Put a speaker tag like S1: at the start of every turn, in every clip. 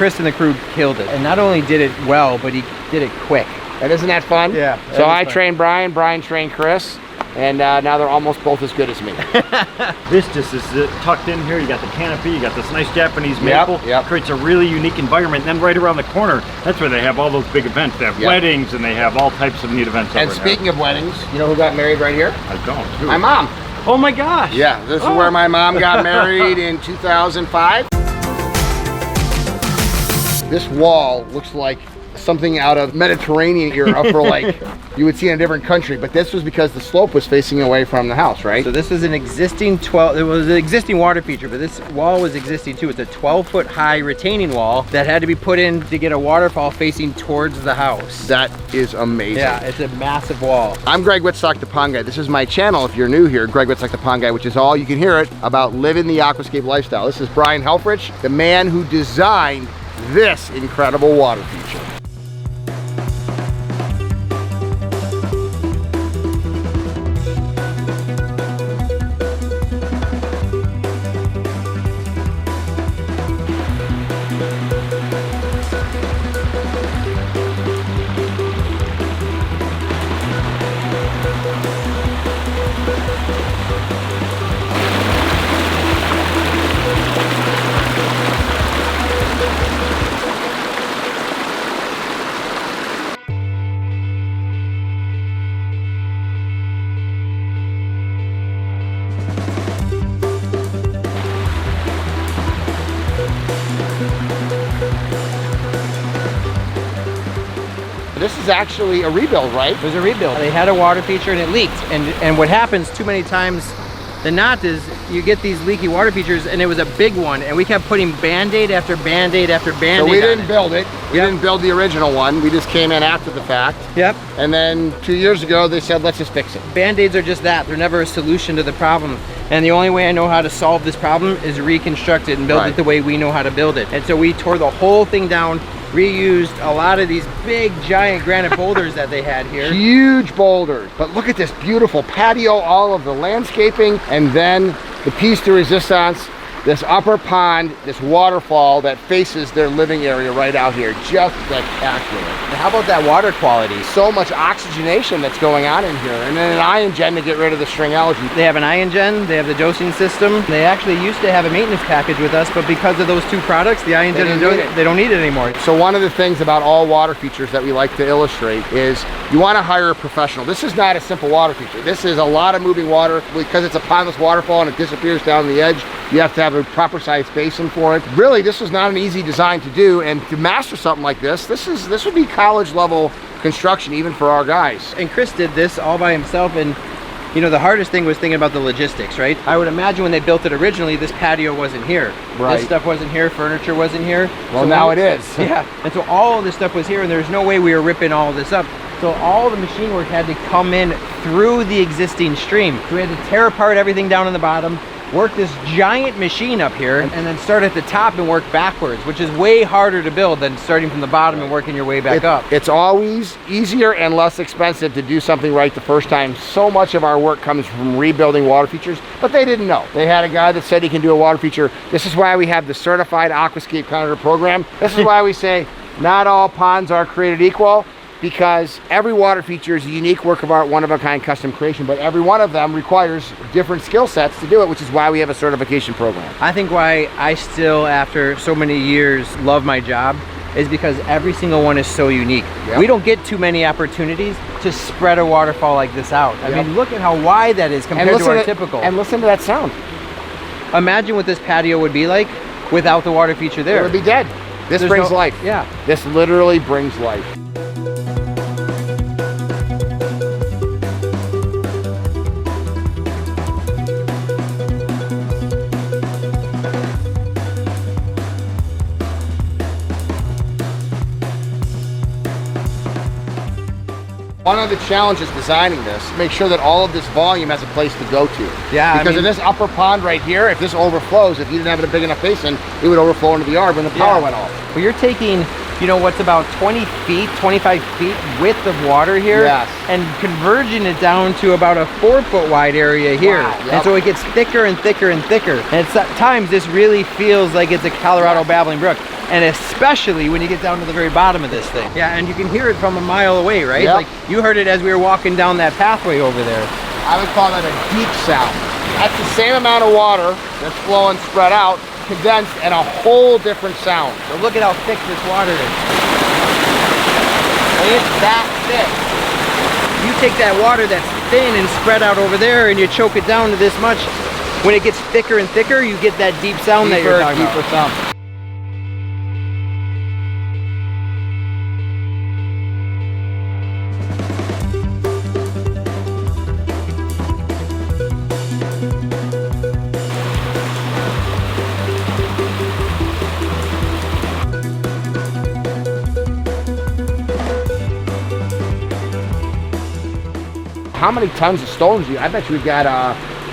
S1: Chris and the crew killed it. And not only did it well, but he did it quick.
S2: And isn't that fun?
S1: Yeah.
S2: So I trained Brian, Brian trained Chris, and now they're almost both as good as me.
S3: This just is tucked in here. You got the canopy, you got this nice Japanese maple.
S2: Yep.
S3: Creates a really unique environment. And then right around the corner, that's where they have all those big events. They have weddings and they have all types of neat events.
S2: And speaking of weddings, you know who got married right here?
S3: I don't. Who?
S2: My mom.
S3: Oh my gosh.
S2: Yeah, this is where my mom got married in 2005. This wall looks like something out of Mediterranean era for like you would see in a different country, but this was because the slope was facing away from the house, right?
S1: So this was an existing it was an existing water feature, but this wall was existing too. It's a 12-foot high retaining wall that had to be put in to get a waterfall facing towards the house.
S2: That is amazing.
S1: Yeah, it's a massive wall.
S2: I'm Greg Wittstock, the Pond Guy. This is my channel if you're new here, Greg Wittstock, the Pond Guy, which is all you can hear it about living the aquascape lifestyle. This is Brian Helfrich, the man who designed this incredible water feature. This is actually a rebuild, right?
S1: It was a rebuild. They had a water feature and it leaked. And what happens too many times than not is you get these leaky water features, and it was a big one, and we kept putting Band-Aid after Band-Aid after Band-Aid.
S2: So we didn't build it. We didn't build the original one. We just came in after the fact.
S1: Yep.
S2: And then 2 years ago, they said, let's just fix it.
S1: Band-Aids are just that. They're never a solution to the problem. And the only way I know how to solve this problem is reconstruct it and build it the way we know how to build it. And so we tore the whole thing down, reused a lot of these big giant granite boulders that they had here.
S2: Huge boulders. But look at this beautiful patio, all of the landscaping, and then the piece de resistance, this upper pond, this waterfall that faces their living area right out here. Just spectacular.
S1: And how about that water quality?
S2: So much oxygenation that's going on in here. And then an ion gen to get rid of the string algae.
S1: They have an ion gen, they have the dosing system. They actually used to have a maintenance package with us, but because of those two products, the ion gen, they don't need it anymore.
S2: So one of the things about all water features that we like to illustrate is you want to hire a professional. This is not a simple water feature. This is a lot of moving water. Because it's a pondless waterfall and it disappears down the edge, you have to have a proper sized basin for it. Really, this was not an easy design to do, and to master something like this would be college level construction even for our guys.
S1: And Chris did this all by himself, and you know, the hardest thing was thinking about the logistics, right? I would imagine when they built it originally, this patio wasn't here.
S2: Right.
S1: This stuff wasn't here, furniture wasn't here.
S2: Well, so now it is.
S1: Yeah, and so all of this stuff was here, and there's no way we were ripping all of this up. So all the machine work had to come in through the existing stream. So we had to tear apart everything down in the bottom, work this giant machine up here, and then start at the top and work backwards, which is way harder to build than starting from the bottom and working your way back up.
S2: It's always easier and less expensive to do something right the first time. So much of our work comes from rebuilding water features, but they didn't know. They had a guy that said he can do a water feature. This is why we have the certified aquascape counter program. This is why we say not all ponds are created equal, because every water feature is a unique work of art, one-of-a-kind custom creation, but every one of them requires different skill sets to do it, which is why we have a certification program.
S1: I think why I still, after so many years, love my job is because every single one is so unique.
S2: Yep.
S1: We don't get too many opportunities to spread a waterfall like this out. I mean, look at how wide that is compared to our typical.
S2: And listen to that sound.
S1: Imagine what this patio would be like without the water feature there.
S2: It would be dead. This brings life.
S1: Yeah.
S2: This literally brings life. One of the challenges designing this, make sure that all of this volume has a place to go to.
S1: Yeah,
S2: because in this upper pond right here, if this overflows, if you didn't have a big enough basin, it would overflow into the yard when the power went off.
S1: Well, you're taking, you know, what's about 20 feet, 25 feet width of water here, and converging it down to about a 4-foot wide area here. Wow, and so it gets thicker and thicker and thicker. And at times, this really feels like it's a Colorado babbling brook. and especially when you get down to the very bottom of this thing. Yeah, and you can hear it from a mile away, right?
S2: Yep.
S1: Like you heard it as we were walking down that pathway over there.
S2: I would call that a deep sound. That's the same amount of water that's flowing spread out, condensed, and a whole different sound.
S1: So look at how thick this water is.
S2: It's that thick.
S1: You take that water that's thin and spread out over there and you choke it down to this much. When it gets thicker and thicker, you get that deep sound that you're talking about.
S2: Sound. How many tons of stones do you? I bet you we've got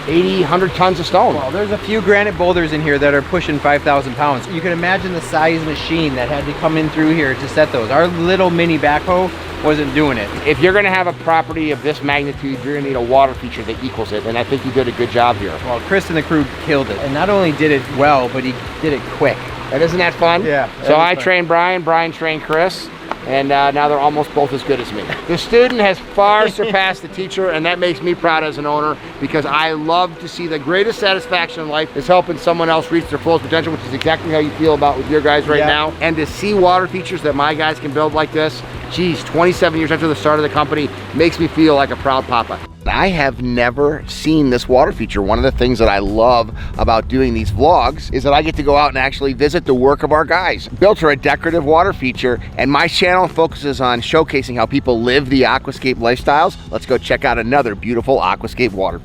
S2: 80, 100 tons of stone.
S1: Well, there's a few granite boulders in here that are pushing 5,000 pounds. You can imagine the size machine that had to come in through here to set those. Our little mini backhoe wasn't doing it.
S2: If you're gonna have a property of this magnitude, you're gonna need a water feature that equals it, and I think you did a good job here.
S1: Well, Chris and the crew killed it. And not only did it well, but he did it quick.
S2: And isn't that fun?
S1: Yeah.
S2: So I trained Brian, Brian trained Chris, and now they're almost both as good as me. The student has far surpassed the teacher, and that makes me proud as an owner, because I love to see the greatest satisfaction in life is helping someone else reach their fullest potential, which is exactly how you feel about with your guys right now. And to see water features that my guys can build like this, geez, 27 years after the start of the company, makes me feel like a proud papa. I have never seen this water feature. One of the things that I love about doing these vlogs is that I get to go out and actually visit the work of our guys. Built are a decorative water feature, and my channel focuses on showcasing how people live the aquascape lifestyles. Let's go check out another beautiful aquascape water.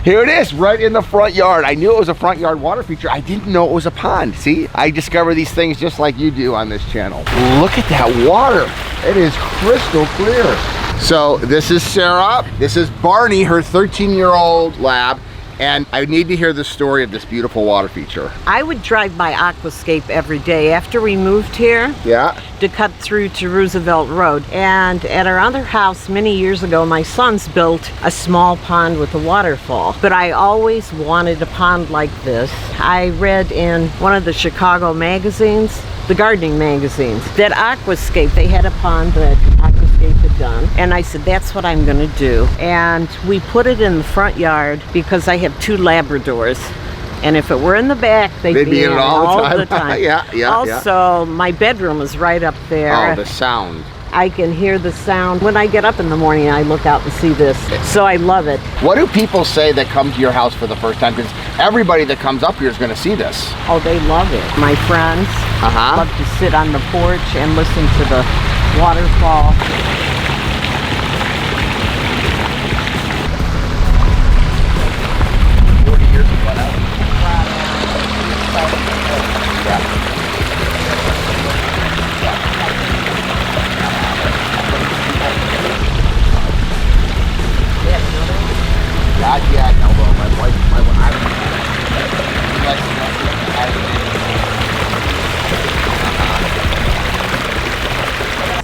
S2: Here it is, right in the front yard. I knew it was a front yard water feature. I didn't know it was a pond. See, I discover these things just like you do on this channel. Look at that water. It is crystal clear. So this is Sarah. This is Barney, her 13-year-old lab. And I need to hear the story of this beautiful water feature.
S4: I would drive by Aquascape every day after we moved here.
S2: Yeah.
S4: To cut through to Roosevelt Road. And at our other house many years ago, my sons built a small pond with a waterfall. But I always wanted a pond like this. I read in one of the Chicago magazines, the gardening magazines, that Aquascape, they had a pond that Aquascape had done. And I said, that's what I'm gonna do. And we put it in the front yard because I have 2 Labradors. And if it were in the back, they'd be in it all the time.
S2: Yeah.
S4: Also, my bedroom is right up there.
S2: Oh, the sound.
S4: I can hear the sound. When I get up in the morning, I look out and see this. So I love it.
S2: What do people say that come to your house for the first time? Because everybody that comes up here is going to see this.
S4: Oh, they love it. My friends love to sit on the porch and listen to the waterfall.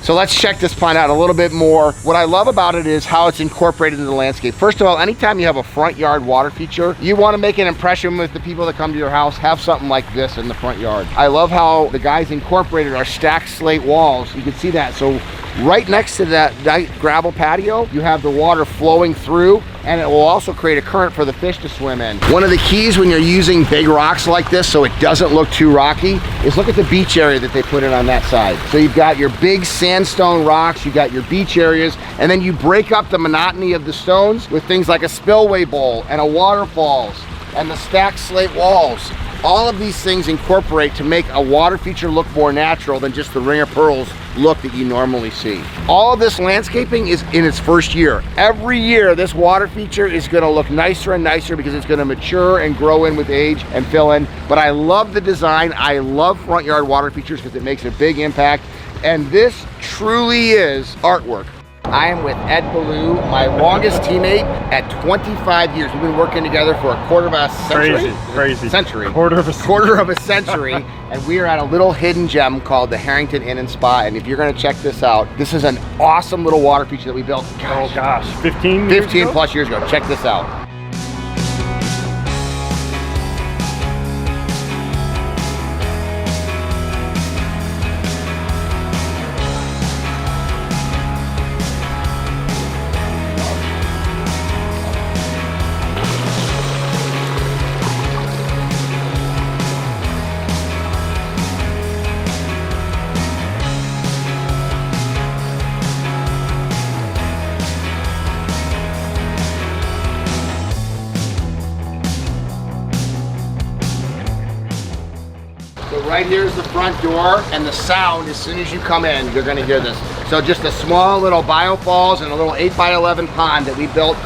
S2: So let's check this pond out a little bit more. What I love about it is how it's incorporated into the landscape. First of all, anytime you have a front yard water feature, you want to make an impression with the people that come to your house, have something like this in the front yard. I love how the guys incorporated our stacked slate walls. You can see that. So right next to that gravel patio, you have the water flowing through, and it will also create a current for the fish to swim in. One of the keys when you're using big rocks like this so it doesn't look too rocky is look at the beach area that they put in on that side. So you've got your big sandstone rocks, you got your beach areas, and then you break up the monotony of the stones with things like a spillway bowl and a waterfalls and the stacked slate walls. All of these things incorporate to make a water feature look more natural than just the ring of pearls look that you normally see. All of this landscaping is in its first year. Every year this water feature is going to look nicer and nicer because it's going to mature and grow in with age and fill in. But I love the design. I love front yard water features because it makes a big impact. And this truly is artwork. I am with Ed Ballou, my longest teammate at 25 years. We've been working together for a quarter of a century.
S3: Crazy.
S2: Century.
S3: Quarter of a
S2: Century. And we are at a little hidden gem called the Harrington Inn and Spa. And if you're gonna check this out, this is an awesome little water feature that we built.
S3: Oh gosh, 15
S2: plus years ago. Check this out. So right here is the front door, and the sound, as soon as you come in, you're gonna hear this. So just a small little biofalls and a little 8x11 pond that we built.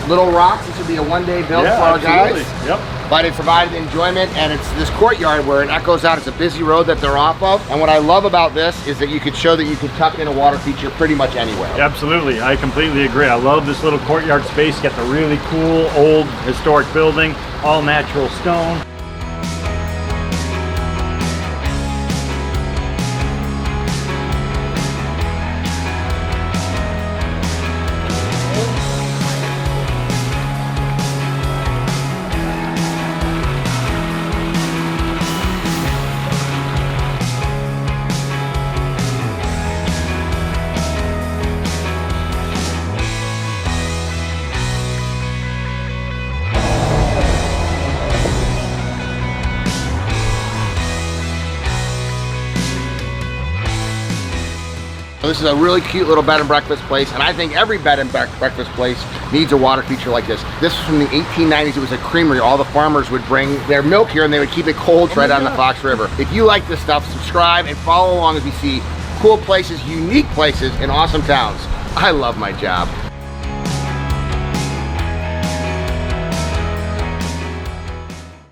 S2: Little rocks, this would be a one-day build for our guys.
S3: Yep.
S2: But it provided enjoyment, and it's this courtyard where it echoes out. It's a busy road that they're off of. And what I love about this is that you could show that you can tuck in a water feature pretty much anywhere.
S3: Absolutely, I completely agree. I love this little courtyard space. Got the really cool old historic building, all natural stone.
S2: This is a really cute little bed and breakfast place, and I think every bed and breakfast place needs a water feature like this. This was from the 1890s. It was a creamery. All the farmers would bring their milk here and they would keep it cold right on the Fox River. If you like this stuff, subscribe and follow along as we see cool places, unique places in awesome towns. I love my job.